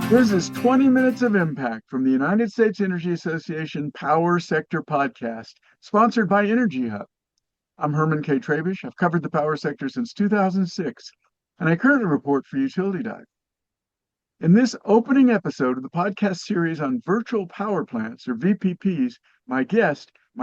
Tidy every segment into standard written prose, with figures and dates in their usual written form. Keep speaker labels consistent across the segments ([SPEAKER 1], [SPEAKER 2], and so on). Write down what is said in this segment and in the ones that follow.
[SPEAKER 1] This is 20 Minutes of Impact from the United States Energy Association Power Sector Podcast, sponsored by Energy Hub. I'm Herman K. Trabish. I've covered the power sector since 2006, and I currently report for Utility Dive. In this opening episode of the podcast series on virtual power plants, or VPPs, my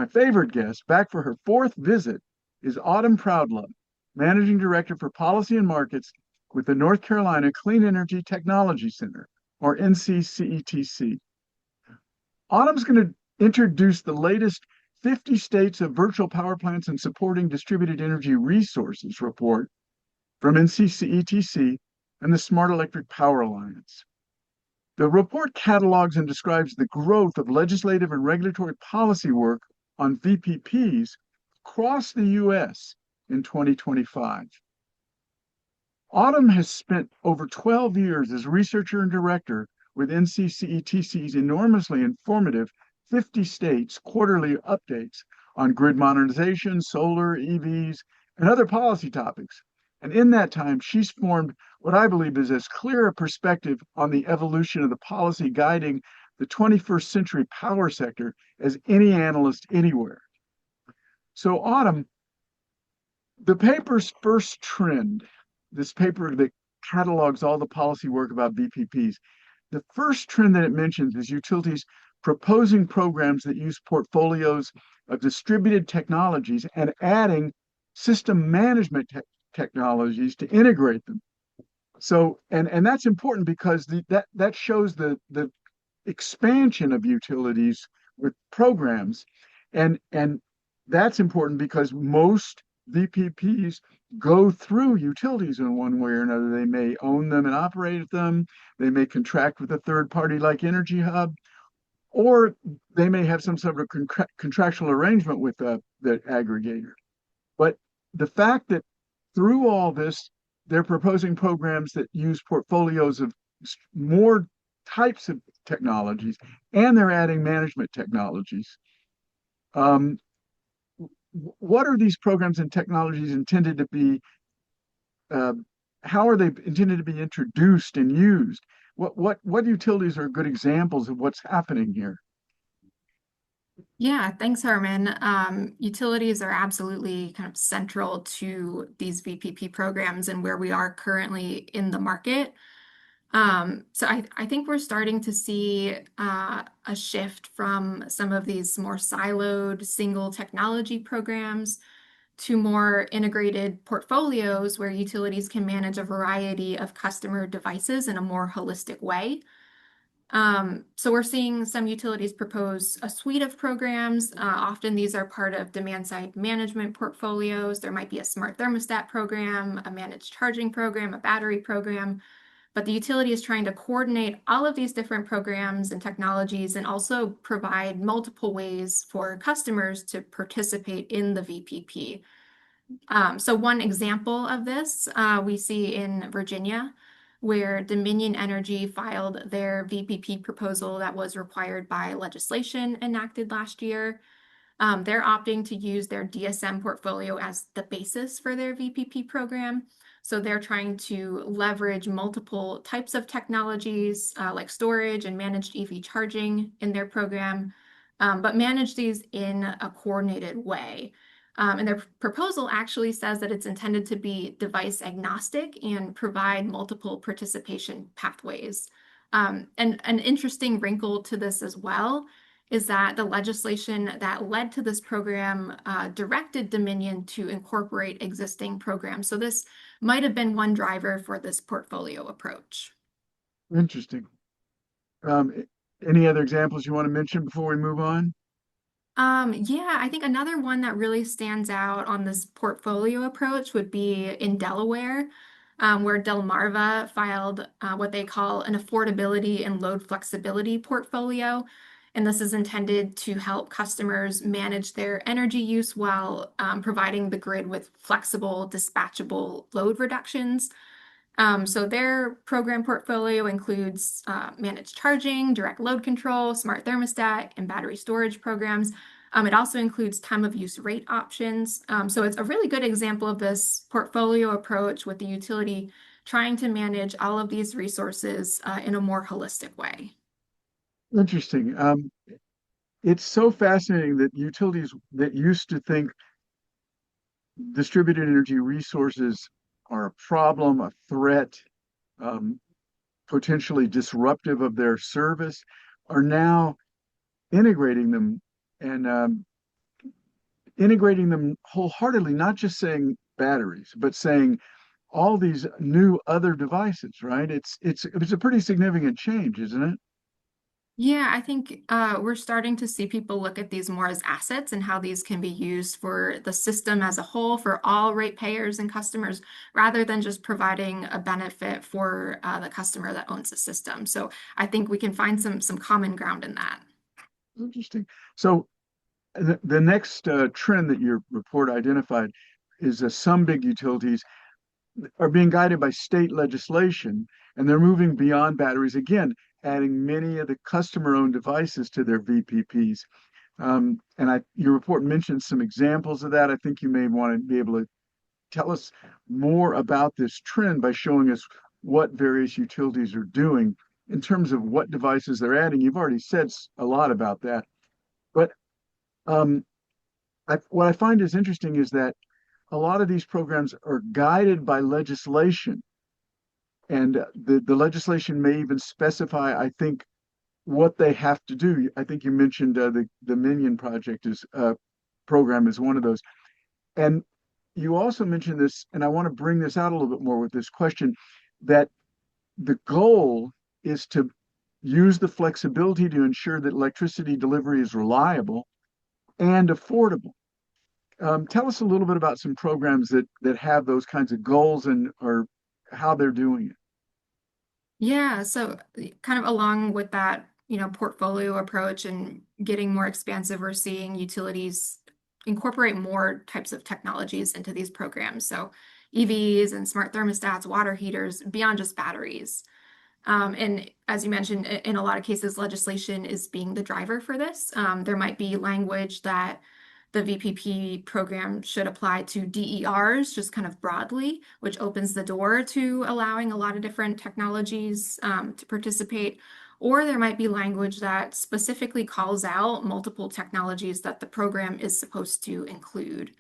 [SPEAKER 1] favorite guest, back for her fourth visit, is Autumn Proudlove, Managing Director for Policy and Markets with the North Carolina Clean Energy Technology Center, or NCCETC. Autumn's going to introduce the latest 50 states of virtual power plants and supporting distributed energy resources report from NCCETC and the Smart Electric Power Alliance. The report catalogs and describes the growth of legislative and regulatory policy work on VPPs across the U.S. in 2025. Autumn has spent over 12 years as researcher and director with NCCETC's enormously informative 50 states quarterly updates on grid modernization, solar, EVs, and other policy topics. And in that time, she's formed what I believe is as clear a perspective on the evolution of the policy guiding the 21st century power sector as any analyst anywhere. So, Autumn, the paper's first trend, this paper that catalogs all the policy work about VPPs, the first trend that it mentions is utilities proposing programs that use portfolios of distributed technologies and adding system management technologies to integrate them. So, and that's important because that shows the expansion of utilities with programs, and that's important because most VPPs go through utilities in one way or another. They may own them and operate them. They may contract with a third party like Energy Hub, or they may have some sort of contractual arrangement with the aggregator. But the fact that through all this, they're proposing programs that use portfolios of more types of technologies, and they're adding management technologies. What are these programs and technologies intended to be? How are they intended to be introduced and used? What utilities are good examples of what's happening here?
[SPEAKER 2] Yeah, thanks, Herman. Utilities are absolutely kind of central to these VPP programs and where we are currently in the market. So I think we're starting to see a shift from some of these more siloed single technology programs to more integrated portfolios where utilities can manage a variety of customer devices in a more holistic way. So we're seeing some utilities propose a suite of programs. Often these are part of demand-side management portfolios. There might be a smart thermostat program, a managed charging program, a battery program, but the utility is trying to coordinate all of these different programs and technologies and also provide multiple ways for customers to participate in the VPP. So one example of this we see in Virginia, where Dominion Energy filed their VPP proposal that was required by legislation enacted last year. They're opting to use their DSM portfolio as the basis for their VPP program. So they're trying to leverage multiple types of technologies like storage and managed EV charging in their program, but manage these in a coordinated way. And their proposal actually says that it's intended to be device agnostic and provide multiple participation pathways. And an interesting wrinkle to this as well is that the legislation that led to this program directed Dominion to incorporate existing programs. So this might have been one driver for this portfolio approach.
[SPEAKER 1] Interesting. Any other examples you want to mention before we move on?
[SPEAKER 2] Yeah, I think another one that really stands out on this portfolio approach would be in Delaware, where Delmarva filed what they call an affordability and load flexibility portfolio. And this is intended to help customers manage their energy use while providing the grid with flexible, dispatchable load reductions. So their program portfolio includes managed charging, direct load control, smart thermostat, and battery storage programs. It also includes time of use rate options. So it's a really good example of this portfolio approach with the utility trying to manage all of these resources in a more holistic way.
[SPEAKER 1] Interesting. It's so fascinating that utilities that used to think distributed energy resources are a problem, a threat, um, potentially disruptive of their service, are now integrating them and integrating them wholeheartedly, not just saying batteries, but saying all these new other devices, right? It's a pretty significant change, isn't it?
[SPEAKER 2] Yeah, I think we're starting to see people look at these more as assets and how these can be used for the system as a whole for all ratepayers and customers, rather than just providing a benefit for the customer that owns the system. So I think we can find some common ground in that.
[SPEAKER 1] Interesting. So the next trend that your report identified is some big utilities are being guided by state legislation, and they're moving beyond batteries again, adding many of the customer-owned devices to their VPPs. Your report mentioned some examples of that. I think you may want to be able to tell us more about this trend by showing us what various utilities are doing in terms of what devices they're adding. You've already said a lot about that, but um, what I find is interesting is that a lot of these programs are guided by legislation, and the legislation may even specify, I think, what they have to do. I think you mentioned the Minion project is program is one of those, and you also mentioned this, and I want to bring this out a little bit more with this question, that the goal is to use the flexibility to ensure that electricity delivery is reliable and affordable. Tell us a little bit about some programs that have those kinds of goals and or how they're doing it.
[SPEAKER 2] Yeah, so kind of along with that, portfolio approach and getting more expansive, we're seeing utilities incorporate more types of technologies into these programs. So EVs and smart thermostats, water heaters, beyond just batteries. And as you mentioned, in a lot of cases, legislation is being the driver for this. There might be language that the VPP program should apply to DERs, just kind of broadly, which opens the door to allowing a lot of different technologies to participate. Or there might be language that specifically calls out multiple technologies that the program is supposed to include.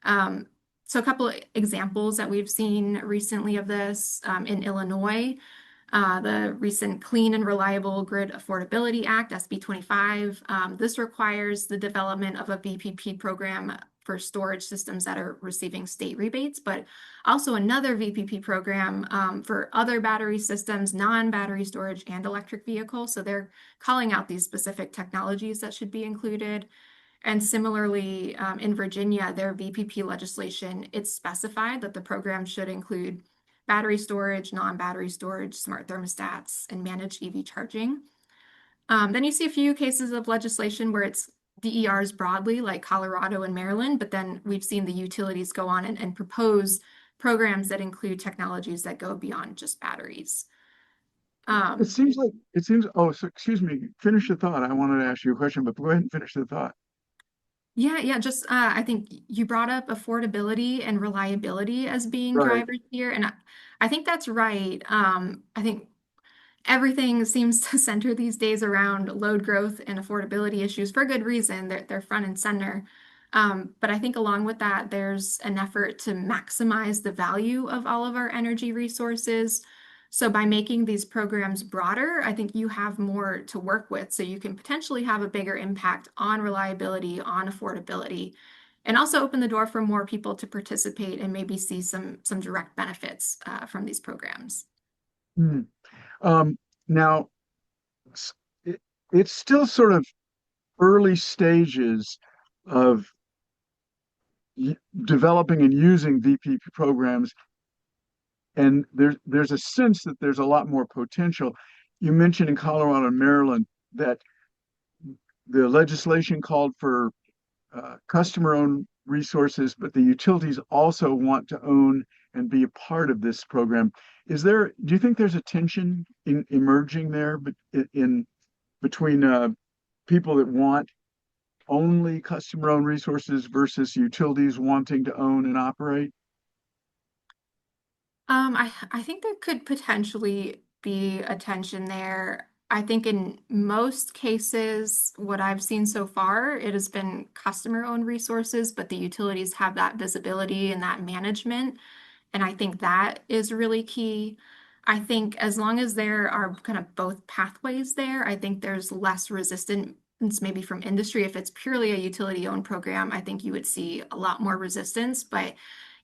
[SPEAKER 2] So a couple of examples that we've seen recently of this in Illinois. The recent Clean and Reliable Grid Affordability Act, SB 25. This requires the development of a VPP program for storage systems that are receiving state rebates, but also another VPP program for other battery systems, non-battery storage, and electric vehicles. So they're calling out these specific technologies that should be included. And similarly, in Virginia, their VPP legislation, it's specified that the program should include battery storage, non-battery storage, smart thermostats, and managed EV charging. Then you see a few cases of legislation where it's DERs broadly, like Colorado and Maryland, but then we've seen the utilities go on and propose programs that include technologies that go beyond just batteries.
[SPEAKER 1] It
[SPEAKER 2] Um,
[SPEAKER 1] seems like it seems. Oh, so excuse me. Finish the thought. I wanted to ask you a question, but go ahead and finish the thought.
[SPEAKER 2] yeah, just I think you brought up affordability and reliability as being
[SPEAKER 1] Right.
[SPEAKER 2] drivers here, and I think that's right. I think everything seems to center these days around load growth and affordability issues for good reason. They're front and center. But I think along with that, there's an effort to maximize the value of all of our energy resources. So by making these programs broader, I think you have more to work with. So you can potentially have a bigger impact on reliability, on affordability, and also open the door for more people to participate and maybe see some direct benefits from these programs.
[SPEAKER 1] Hmm. Um, Now, s- it, it's still sort of early stages of developing and using VPP programs, and there's a sense that there's a lot more potential. You mentioned in Colorado and Maryland that the legislation called for customer-owned resources, but the utilities also want to own and be a part of this program. Do you think there's a tension emerging there, but in between people that want only customer-owned resources versus utilities wanting to own and operate?
[SPEAKER 2] I think there could potentially be a tension there. I think in most cases, what I've seen so far, it has been customer-owned resources, but the utilities have that visibility and that management. And I think that is really key. I think as long as there are kind of both pathways there, I think there's less resistance maybe from industry. If it's purely a utility-owned program, I think you would see a lot more resistance. But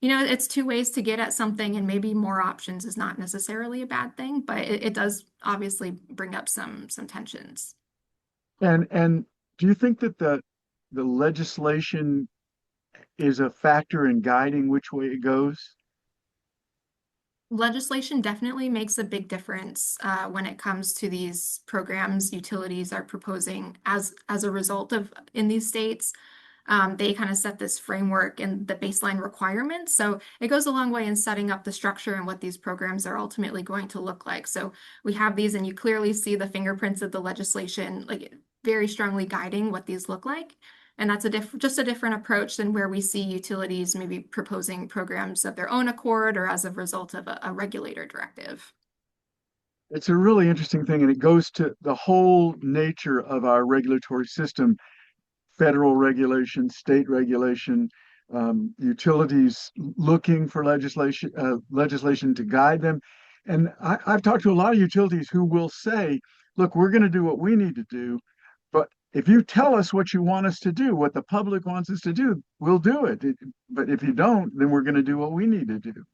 [SPEAKER 2] it's two ways to get at something, and maybe more options is not necessarily a bad thing, but it does obviously bring up some tensions.
[SPEAKER 1] And do you think that the legislation is a factor in guiding which way it goes?
[SPEAKER 2] Legislation definitely makes a big difference when it comes to these programs utilities are proposing as a result of in these states. They kind of set this framework and the baseline requirements. So it goes a long way in setting up the structure and what these programs are ultimately going to look like. So we have these, and you clearly see the fingerprints of the legislation, like very strongly guiding what these look like. And that's just a different approach than where we see utilities maybe proposing programs of their own accord or as a result of a regulator directive.
[SPEAKER 1] It's a really interesting thing, and it goes to the whole nature of our regulatory system: federal regulation, state regulation, utilities looking for legislation to guide them. And I've talked to a lot of utilities who will say, look, we're going to do what we need to do, but if you tell us what you want us to do, what the public wants us to do, we'll do it. But if you don't, then we're going to do what we need to do.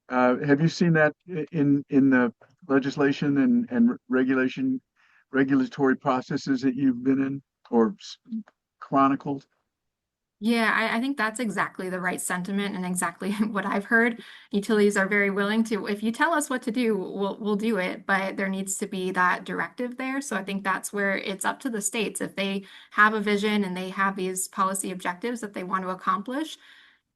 [SPEAKER 1] Have you seen that in the legislation and regulatory processes that you've been in or chronicled?
[SPEAKER 2] Yeah, I think that's exactly the right sentiment and exactly what I've heard. Utilities are very willing to, if you tell us what to do, we'll do it, but there needs to be that directive there. So I think that's where it's up to the states. If they have a vision and they have these policy objectives that they want to accomplish,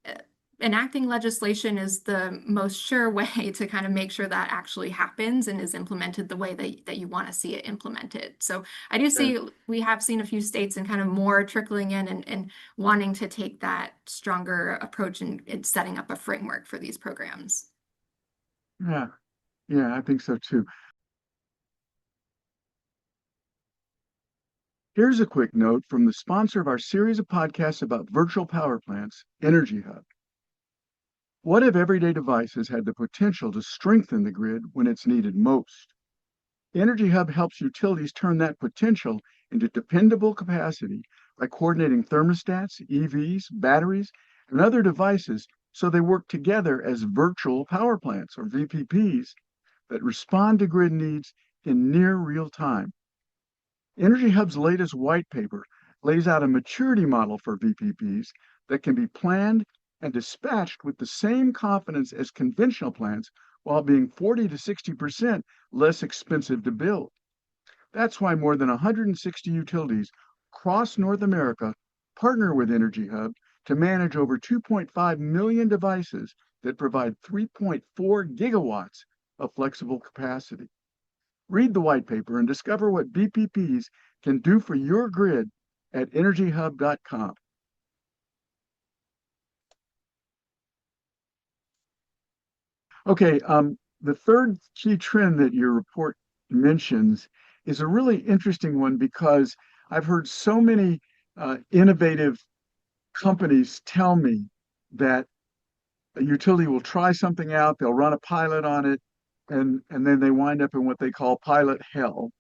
[SPEAKER 2] uh, enacting legislation is the most sure way to kind of make sure that actually happens and is implemented the way that you want to see it implemented. So I do
[SPEAKER 1] Yeah,
[SPEAKER 2] see we have seen a few states and kind of more trickling in and wanting to take that stronger approach in setting up a framework for these programs.
[SPEAKER 1] yeah, yeah, I think so too. Here's a quick note from the sponsor of our series of podcasts about virtual power plants, Energy Hub. What if everyday devices had the potential to strengthen the grid when it's needed most? Energy Hub helps utilities turn that potential into dependable capacity by coordinating thermostats, EVs, batteries, and other devices so they work together as virtual power plants or VPPs that respond to grid needs in near real time. Energy Hub's latest white paper lays out a maturity model for VPPs that can be planned and dispatched with the same confidence as conventional plants while being 40 to 60% less expensive to build. That's why more than 160 utilities across North America partner with Energy Hub to manage over 2.5 million devices that provide 3.4 gigawatts of flexible capacity. Read the white paper and discover what BPPs can do for your grid at energyhub.com. Okay, the third key trend that your report mentions is a really interesting one because I've heard so many innovative companies tell me that a utility will try something out, they'll run a pilot on it, and then they wind up in what they call pilot hell.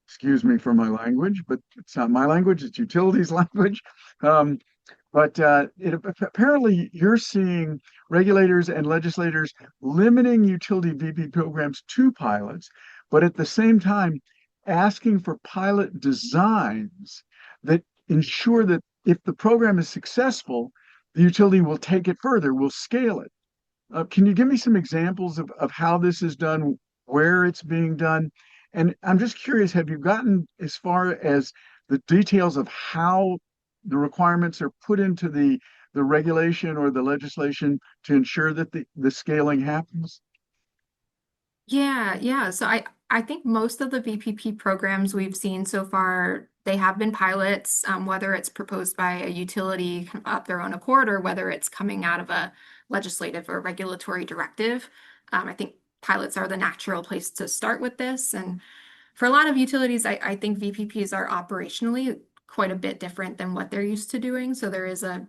[SPEAKER 1] Excuse me for my language, but it's not my language, it's utilities language. Um, apparently you're seeing regulators and legislators limiting utility VP programs to pilots, but at the same time asking for pilot designs that ensure that if the program is successful, the utility will take it further, will scale it. Can you give me some examples of how this is done, where it's being done? And I'm just curious, have you gotten as far as the details of how the requirements are put into the regulation or the legislation to ensure that the scaling happens?
[SPEAKER 2] Yeah. So I think most of the VPP programs we've seen so far, they have been pilots, whether it's proposed by a utility of their own accord or whether it's coming out of a legislative or regulatory directive. I think pilots are the natural place to start with this. And for a lot of utilities, I think VPPs are operationally quite a bit different than what they're used to doing. So there is a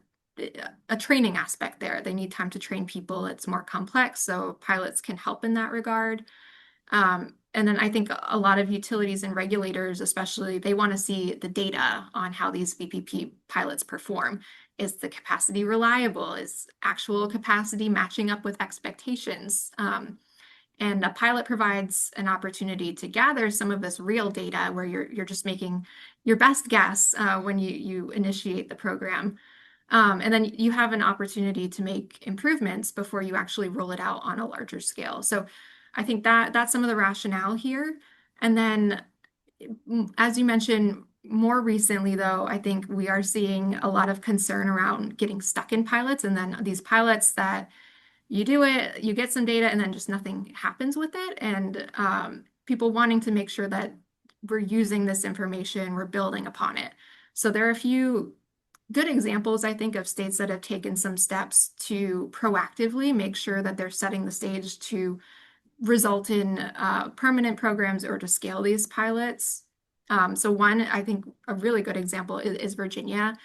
[SPEAKER 2] training aspect there. They need time to train people. It's more complex, so pilots can help in that regard. And then I think a lot of utilities and regulators, especially, they want to see the data on how these VPP pilots perform. Is the capacity reliable? Is actual capacity matching up with expectations? And a pilot provides an opportunity to gather some of this real data where you're just making your best guess when you initiate the program. And then you have an opportunity to make improvements before you actually roll it out on a larger scale. So I think that's some of the rationale here. And then, as you mentioned, more recently, though, I think we are seeing a lot of concern around getting stuck in pilots, and then these pilots that you do it, you get some data, and then just nothing happens with it. And people wanting to make sure that we're using this information, we're building upon it. So there are a few good examples, I think, of states that have taken some steps to proactively make sure that they're setting the stage to result in permanent programs or to scale these pilots. So one, I think a really good example is Virginia.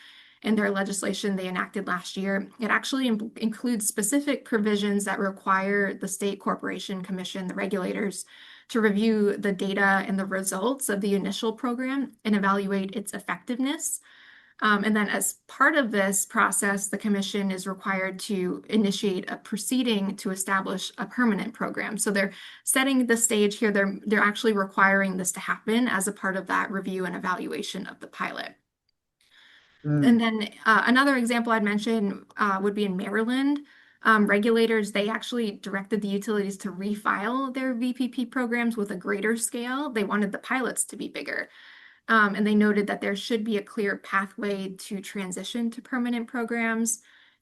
[SPEAKER 2] In their legislation they enacted last year, it actually includes specific provisions that require the state corporation commission, the regulators, to review the data and the results of the initial program and evaluate its effectiveness. And then as part of this process, the commission is required to initiate a proceeding to establish a permanent program. So they're setting the stage here. They're actually requiring this to happen as a part of that review and evaluation of the pilot. And then another example I'd mention would be in Maryland. Regulators, they actually directed the utilities to refile their VPP programs with a greater scale. They wanted the pilots to be bigger. And they noted that there should be a clear pathway to transition to permanent programs.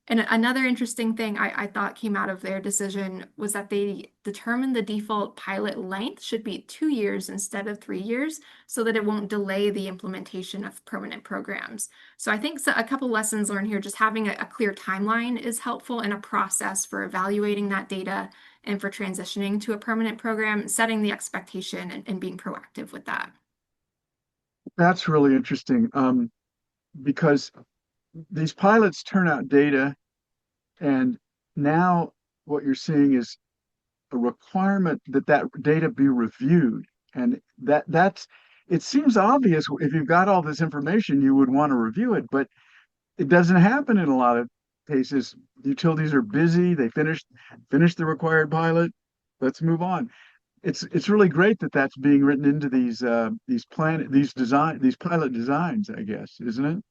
[SPEAKER 2] And another interesting thing I thought came out of their decision was that they determined the default pilot length should be 2 years instead of 3 years, so that it won't delay the implementation of permanent programs. So I think a couple lessons learned here, just having a clear timeline is helpful, and a process for evaluating that data and for transitioning to a permanent program, setting the expectation and being proactive with that.
[SPEAKER 1] That's really interesting, because these pilots turn out data, and now what you're seeing is a requirement that that data be reviewed. And that's it seems obvious if you've got all this information, you would want to review it, but it doesn't happen in a lot of cases. Utilities are busy, they finish the required pilot, let's move on. It's really great that that's being written into these pilot designs, I guess, isn't it?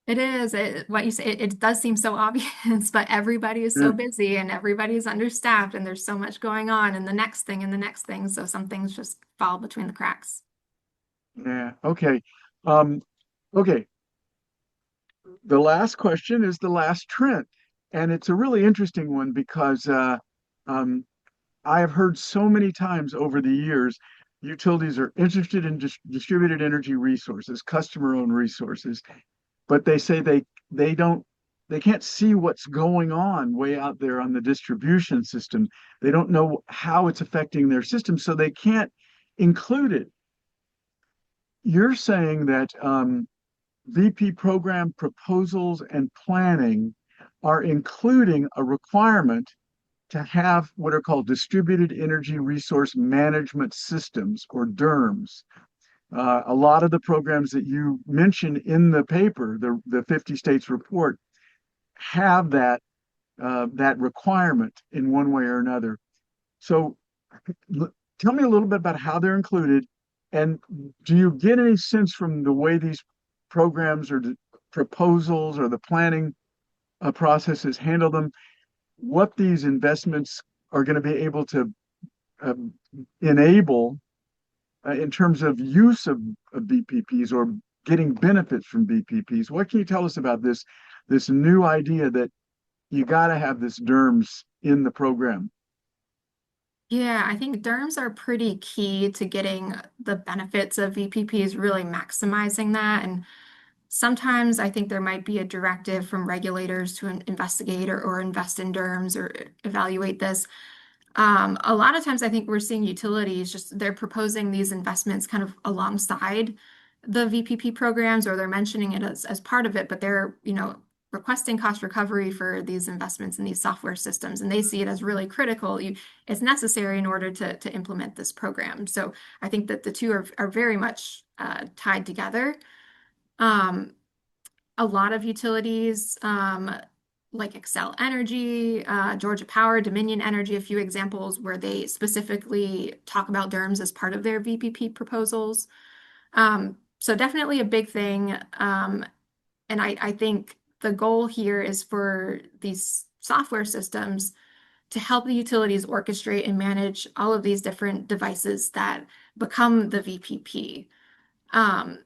[SPEAKER 2] It is what you say. It does seem so obvious, but everybody is
[SPEAKER 1] Yeah.
[SPEAKER 2] so busy and everybody's understaffed, and there's so much going on, and the next thing and the next thing. So some things just fall between the cracks.
[SPEAKER 1] Yeah. Okay. Um, okay. The last question is the last trend, and it's a really interesting one because um, I have heard so many times over the years, utilities are interested in distributed energy resources, customer-owned resources, but they say they don't they can't see what's going on way out there on the distribution system. They don't know how it's affecting their system, so they can't include it. You're saying that VP program proposals and planning are including a requirement to have what are called distributed energy resource management systems, or DERMS. A lot of the programs that you mentioned in the paper, the 50 states report, have that requirement in one way or another. So tell me a little bit about how they're included, and do you get any sense from the way these programs or proposals or the planning processes handle them, what these investments are going to be able to um, enable in terms of use of BPPs or getting benefits from BPPs? What can you tell us about this new idea that you got to have this DERMS in the program?
[SPEAKER 2] Yeah, I think DERMS are pretty key to getting the benefits of VPPs, really maximizing that. And sometimes I think there might be a directive from regulators to investigate or invest in DERMS or evaluate this. A lot of times I think we're seeing utilities just they're proposing these investments kind of alongside the VPP programs, or they're mentioning it as part of it, but they're, requesting cost recovery for these investments in these software systems, and they see it as really critical. It's necessary in order to implement this program. So I think that the two are very much tied together. Um, a lot of utilities, like Excel Energy, Georgia Power, Dominion Energy, a few examples where they specifically talk about DERMS as part of their VPP proposals. So definitely a big thing. And I think the goal here is for these software systems to help the utilities orchestrate and manage all of these different devices that become the VPP. Um,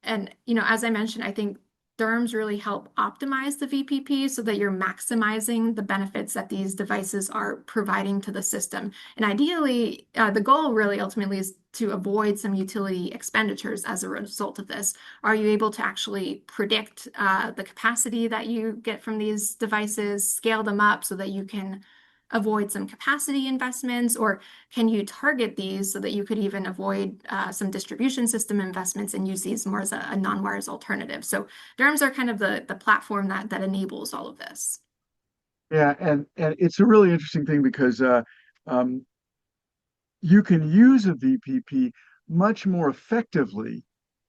[SPEAKER 2] and, as I mentioned, I think DERMS really help optimize the VPP so that you're maximizing the benefits that these devices are providing to the system. And ideally, the goal really ultimately is to avoid some utility expenditures as a result of this. Are you able to actually predict the capacity that you get from these devices, scale them up so that you can avoid some capacity investments, or can you target these so that you could even avoid some distribution system investments and use these more as a non-wires alternative? So DERMS are kind of the platform that enables all of this.
[SPEAKER 1] Yeah, and it's a really interesting thing because um, you can use a VPP much more effectively.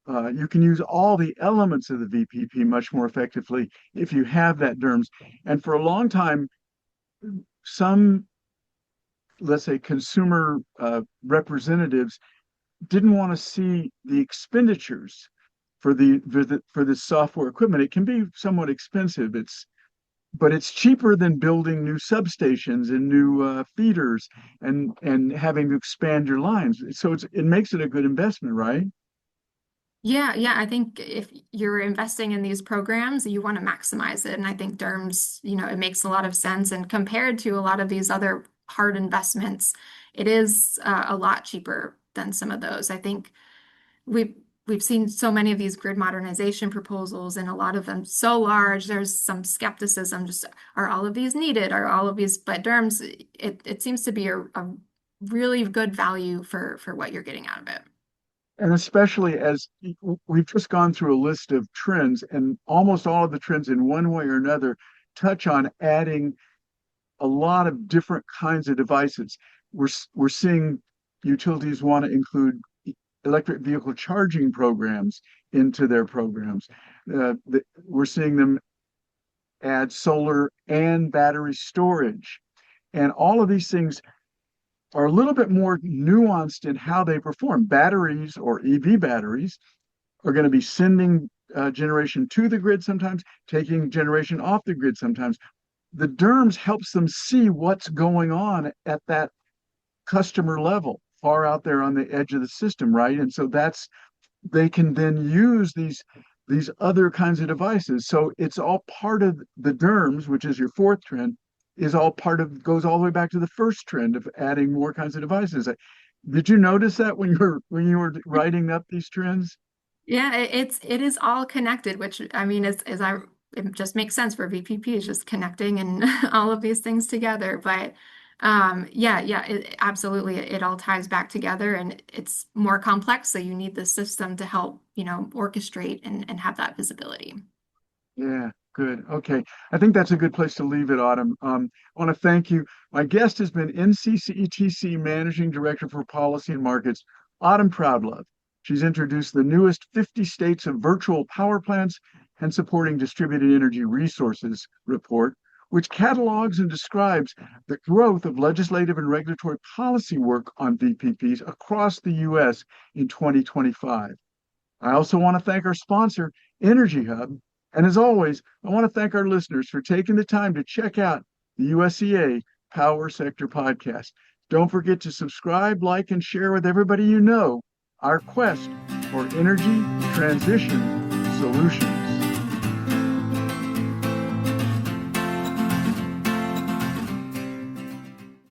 [SPEAKER 1] You can use all the elements of the VPP much more effectively if you have that DERMS. And for a long time, some, let's say, consumer representatives didn't want to see the expenditures for the software equipment. It can be somewhat expensive. But it's cheaper than building new substations and new feeders and having to expand your lines. So it makes it a good investment, right?
[SPEAKER 2] Yeah, yeah, I think if you're investing in these programs, you want to maximize it. And I think DERMS, it makes a lot of sense. And compared to a lot of these other hard investments, it is a lot cheaper than some of those. I think we've we've seen so many of these grid modernization proposals, and a lot of them so large. There's some skepticism. Just are all of these needed? Are all of these? But DERMS, it seems to be a really good value for what you're getting out of it.
[SPEAKER 1] And especially as we've just gone through a list of trends, and almost all of the trends in one way or another touch on adding a lot of different kinds of devices. We're seeing utilities want to include electric vehicle charging programs into their programs. We're seeing them add solar and battery storage. And all of these things are a little bit more nuanced in how they perform. Batteries or EV batteries are going to be sending generation to the grid sometimes, taking generation off the grid sometimes. The DERMS helps them see what's going on at that customer level, far out there on the edge of the system, right? And so they can then use these other kinds of devices. So it's all part of the DERMS, which is your fourth trend, is all part of goes all the way back to the first trend of adding more kinds of devices. Did you notice that when you were writing up these trends?
[SPEAKER 2] Yeah, it is all connected, which I mean, it just makes sense for VPP is just connecting and all of these things together. But yeah, absolutely, it all ties back together, and it's more complex. So you need the system to help, orchestrate and have that visibility.
[SPEAKER 1] Yeah, good. Okay. I think that's a good place to leave it, Autumn. I want to thank you. My guest has been NCCETC Managing Director for Policy and Markets, Autumn Proudlove. She's introduced the newest 50 states of virtual power plants and supporting distributed energy resources report, which catalogs and describes the growth of legislative and regulatory policy work on VPPs across the U.S. in 2025. I also want to thank our sponsor, Energy Hub. And as always, I want to thank our listeners for taking the time to check out the USEA Power Sector Podcast. Don't forget to subscribe, like, and share with everybody you know our quest for energy transition solutions.